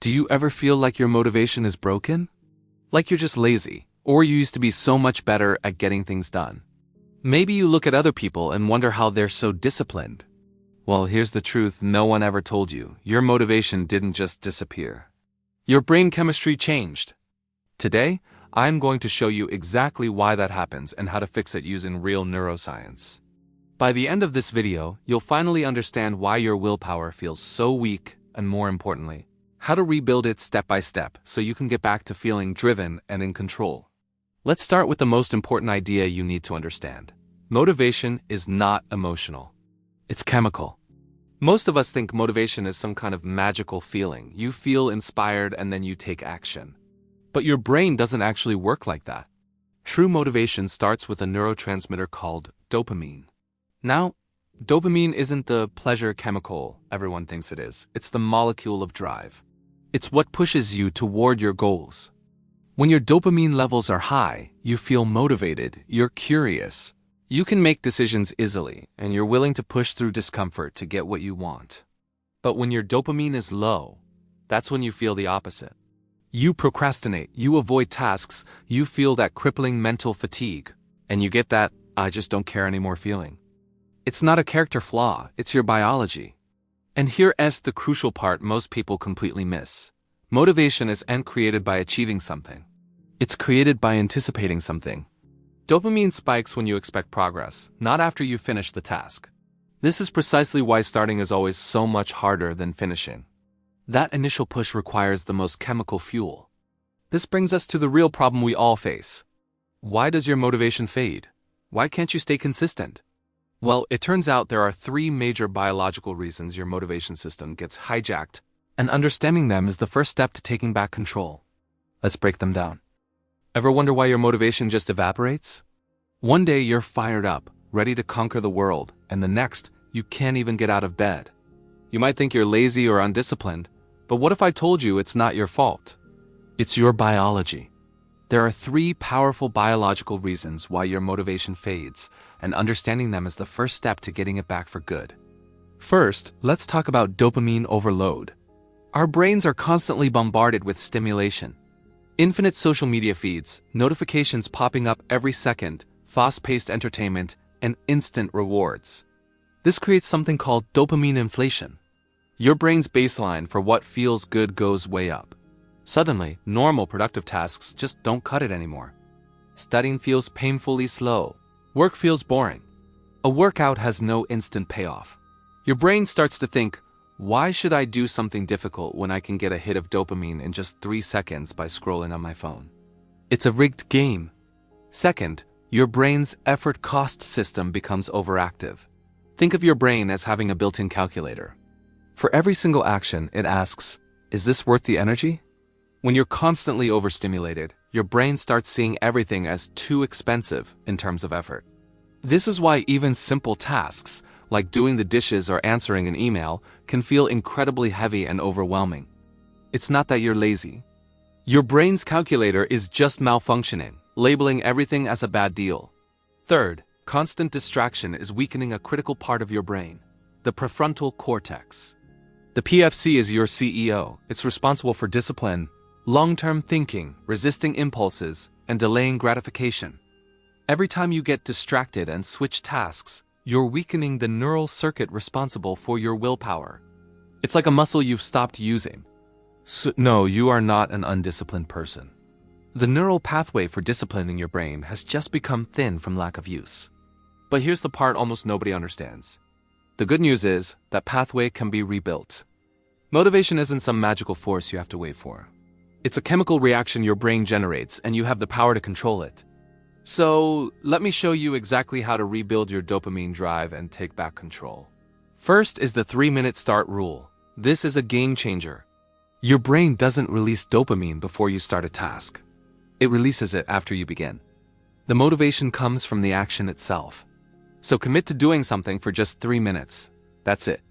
Do you ever feel like your motivation is broken? Like you're just lazy, or you used to be so much better at getting things done? Maybe you look at other people and wonder how they're so disciplined. Well, here's the truth no one ever told you. Your motivation didn't just disappear. Your brain chemistry changed. Today, I'm going to show you exactly why that happens and how to fix it using real neuroscience. By the end of this video, you'll finally understand why your willpower feels so weak and, more importantly, how to rebuild it step by step so you can get back to feeling driven and in control. Let's start with the most important idea you need to understand. Motivation is not emotional. It's chemical. Most of us think motivation is some kind of magical feeling. You feel inspired and then you take action. But your brain doesn't actually work like that. True motivation starts with a neurotransmitter called dopamine. Now, dopamine isn't the pleasure chemical everyone thinks it is. It's the molecule of drive. It's what pushes you toward your goals. When your dopamine levels are high, you feel motivated, you're curious. You can make decisions easily, and you're willing to push through discomfort to get what you want. But when your dopamine is low, that's when you feel the opposite. You procrastinate, you avoid tasks, you feel that crippling mental fatigue, and you get that "I just don't care anymore" feeling. It's not a character flaw, it's your biology. And here's the crucial part most people completely miss. Motivation isn't created by achieving something. It's created by anticipating something. Dopamine spikes when you expect progress, not after you finish the task. This is precisely why starting is always so much harder than finishing. That initial push requires the most chemical fuel. This brings us to the real problem we all face. Why does your motivation fade? Why can't you stay consistent? Well, it turns out there are 3 major biological reasons your motivation system gets hijacked, and understanding them is the first step to taking back control. Let's break them down. Ever wonder why your motivation just evaporates? One day you're fired up, ready to conquer the world, and the next, you can't even get out of bed. You might think you're lazy or undisciplined, but what if I told you it's not your fault? It's your biology. There are 3 powerful biological reasons why your motivation fades, and understanding them is the first step to getting it back for good. First, let's talk about dopamine overload. Our brains are constantly bombarded with stimulation. Infinite social media feeds, notifications popping up every second, fast-paced entertainment, and instant rewards. This creates something called dopamine inflation. Your brain's baseline for what feels good goes way up. Suddenly, normal productive tasks just don't cut it anymore. Studying feels painfully slow. Work feels boring. A workout has no instant payoff. Your brain starts to think, why should I do something difficult when I can get a hit of dopamine in just 3 seconds by scrolling on my phone? It's a rigged game. Second, your brain's effort-cost system becomes overactive. Think of your brain as having a built-in calculator. For every single action, it asks, is this worth the energy? When you're constantly overstimulated, your brain starts seeing everything as too expensive in terms of effort. This is why even simple tasks, like doing the dishes or answering an email, can feel incredibly heavy and overwhelming. It's not that you're lazy. Your brain's calculator is just malfunctioning, labeling everything as a bad deal. Third, constant distraction is weakening a critical part of your brain, the prefrontal cortex. The PFC is your CEO. It's responsible for discipline, long-term thinking, resisting impulses, and delaying gratification. Every time you get distracted and switch tasks, you're weakening the neural circuit responsible for your willpower. It's like a muscle you've stopped using. No, you are not an undisciplined person. The neural pathway for disciplining your brain has just become thin from lack of use. But here's the part almost nobody understands. The good news is that pathway can be rebuilt. Motivation isn't some magical force you have to wait for. It's a chemical reaction your brain generates, and you have the power to control it. So, let me show you exactly how to rebuild your dopamine drive and take back control. First is the 3-minute start rule. This is a game changer. Your brain doesn't release dopamine before you start a task. It releases it after you begin. The motivation comes from the action itself. So commit to doing something for just 3 minutes. That's it.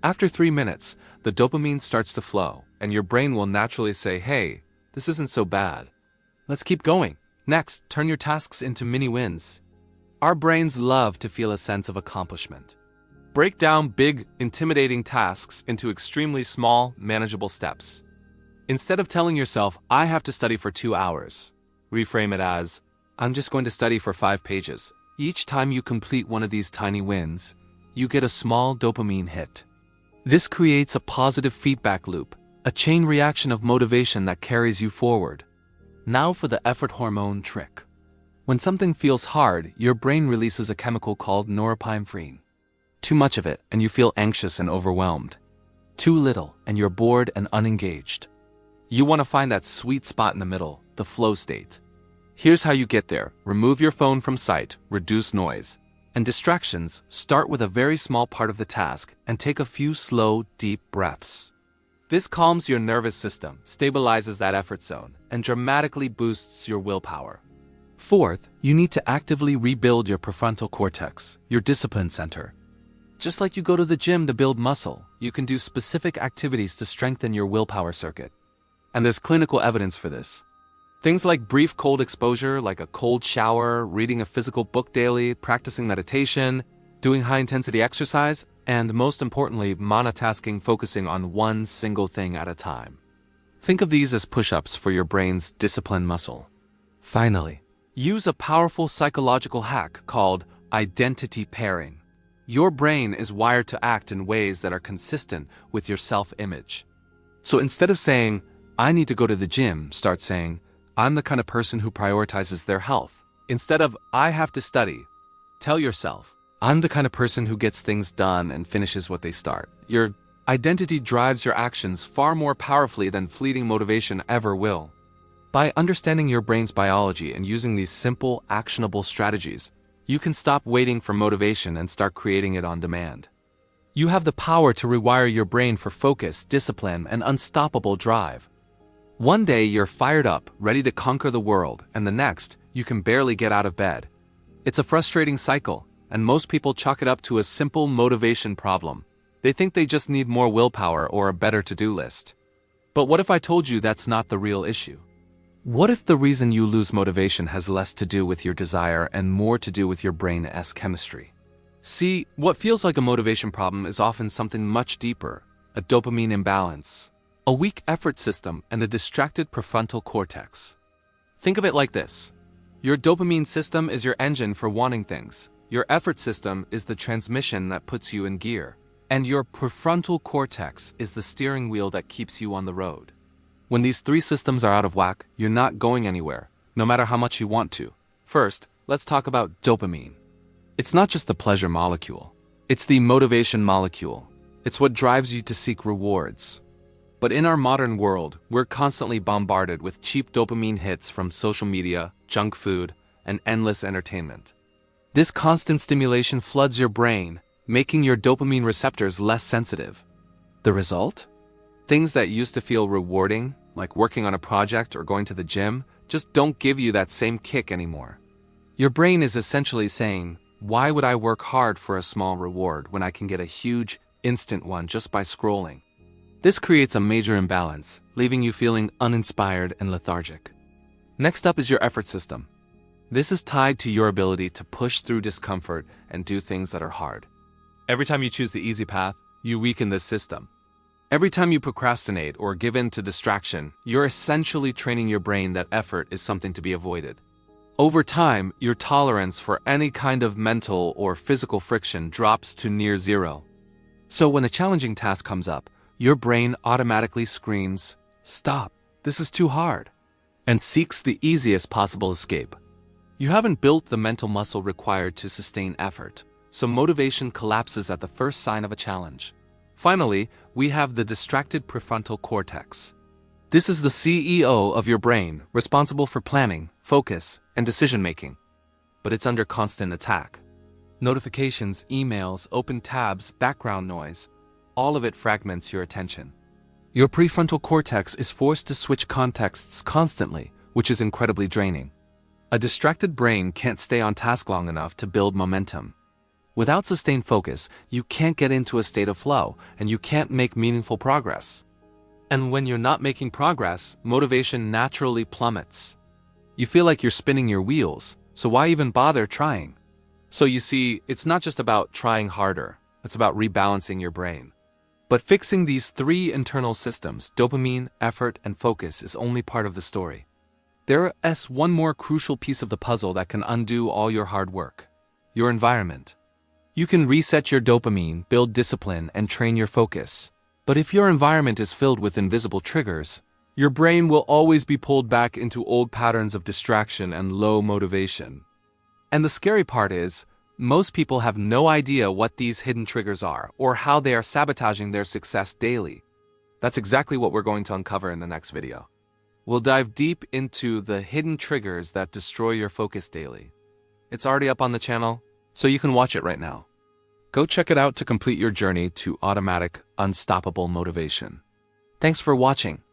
After 3 minutes, the dopamine starts to flow, and your brain will naturally say, hey, this isn't so bad. Let's keep going. Next, turn your tasks into mini wins. Our brains love to feel a sense of accomplishment. Break down big, intimidating tasks into extremely small, manageable steps. Instead of telling yourself, I have to study for 2 hours, reframe it as, I'm just going to study for 5 pages. Each time you complete one of these tiny wins, you get a small dopamine hit. This creates a positive feedback loop, a chain reaction of motivation that carries you forward. Now for the effort hormone trick. When something feels hard, your brain releases a chemical called norepinephrine. Too much of it, and you feel anxious and overwhelmed. Too little, and you're bored and unengaged. You want to find that sweet spot in the middle, the flow state. Here's how you get there. Remove your phone from sight, reduce noise and distractions. Start with a very small part of the task and take a few slow, deep breaths. This calms your nervous system, stabilizes that effort zone, and dramatically boosts your willpower. Fourth, you need to actively rebuild your prefrontal cortex, your discipline center. Just like you go to the gym to build muscle, you can do specific activities to strengthen your willpower circuit. And there's clinical evidence for this. Things like brief cold exposure, like a cold shower, reading a physical book daily, practicing meditation, doing high-intensity exercise, and most importantly, monotasking, focusing on one single thing at a time. Think of these as push-ups for your brain's discipline muscle. Finally, use a powerful psychological hack called identity pairing. Your brain is wired to act in ways that are consistent with your self-image. So instead of saying, I need to go to the gym, start saying, I'm the kind of person who prioritizes their health. Instead of, I have to study, tell yourself, I'm the kind of person who gets things done and finishes what they start. Your identity drives your actions far more powerfully than fleeting motivation ever will. By understanding your brain's biology and using these simple, actionable strategies, you can stop waiting for motivation and start creating it on demand. You have the power to rewire your brain for focus, discipline, and unstoppable drive. One day you're fired up, ready to conquer the world, and the next, you can barely get out of bed. It's a frustrating cycle, and most people chalk it up to a simple motivation problem. They think they just need more willpower or a better to-do list. But what if I told you that's not the real issue? What if the reason you lose motivation has less to do with your desire and more to do with your brain's chemistry? See, what feels like a motivation problem is often something much deeper, a dopamine imbalance, a weak effort system, and a distracted prefrontal cortex. Think of it like this. Your dopamine system is your engine for wanting things. Your effort system is the transmission that puts you in gear. And your prefrontal cortex is the steering wheel that keeps you on the road. When these three systems are out of whack, you're not going anywhere, no matter how much you want to. First, let's talk about dopamine. It's not just the pleasure molecule. It's the motivation molecule. It's what drives you to seek rewards. But in our modern world, we're constantly bombarded with cheap dopamine hits from social media, junk food, and endless entertainment. This constant stimulation floods your brain, making your dopamine receptors less sensitive. The result? Things that used to feel rewarding, like working on a project or going to the gym, just don't give you that same kick anymore. Your brain is essentially saying, why would I work hard for a small reward when I can get a huge, instant one just by scrolling? This creates a major imbalance, leaving you feeling uninspired and lethargic. Next up is your effort system. This is tied to your ability to push through discomfort and do things that are hard. Every time you choose the easy path, you weaken this system. Every time you procrastinate or give in to distraction, you're essentially training your brain that effort is something to be avoided. Over time, your tolerance for any kind of mental or physical friction drops to near zero. So when a challenging task comes up, your brain automatically screams, "Stop, this is too hard," and seeks the easiest possible escape. You haven't built the mental muscle required to sustain effort, so motivation collapses at the first sign of a challenge. Finally, we have the distracted prefrontal cortex. This is the CEO of your brain, responsible for planning, focus, and decision-making. But it's under constant attack. Notifications, emails, open tabs, background noise, all of it fragments your attention. Your prefrontal cortex is forced to switch contexts constantly, which is incredibly draining. A distracted brain can't stay on task long enough to build momentum. Without sustained focus, you can't get into a state of flow, and you can't make meaningful progress. And when you're not making progress, motivation naturally plummets. You feel like you're spinning your wheels, so why even bother trying? So you see, it's not just about trying harder, it's about rebalancing your brain. But fixing these three internal systems, dopamine, effort, and focus, is only part of the story. There is one more crucial piece of the puzzle that can undo all your hard work: your environment. You can reset your dopamine, build discipline, and train your focus. But if your environment is filled with invisible triggers, your brain will always be pulled back into old patterns of distraction and low motivation. And the scary part is, most people have no idea what these hidden triggers are or how they are sabotaging their success daily. That's exactly what we're going to uncover in the next video. We'll dive deep into the hidden triggers that destroy your focus daily. It's already up on the channel, so you can watch it right now. Go check it out to complete your journey to automatic, unstoppable motivation. Thanks for watching.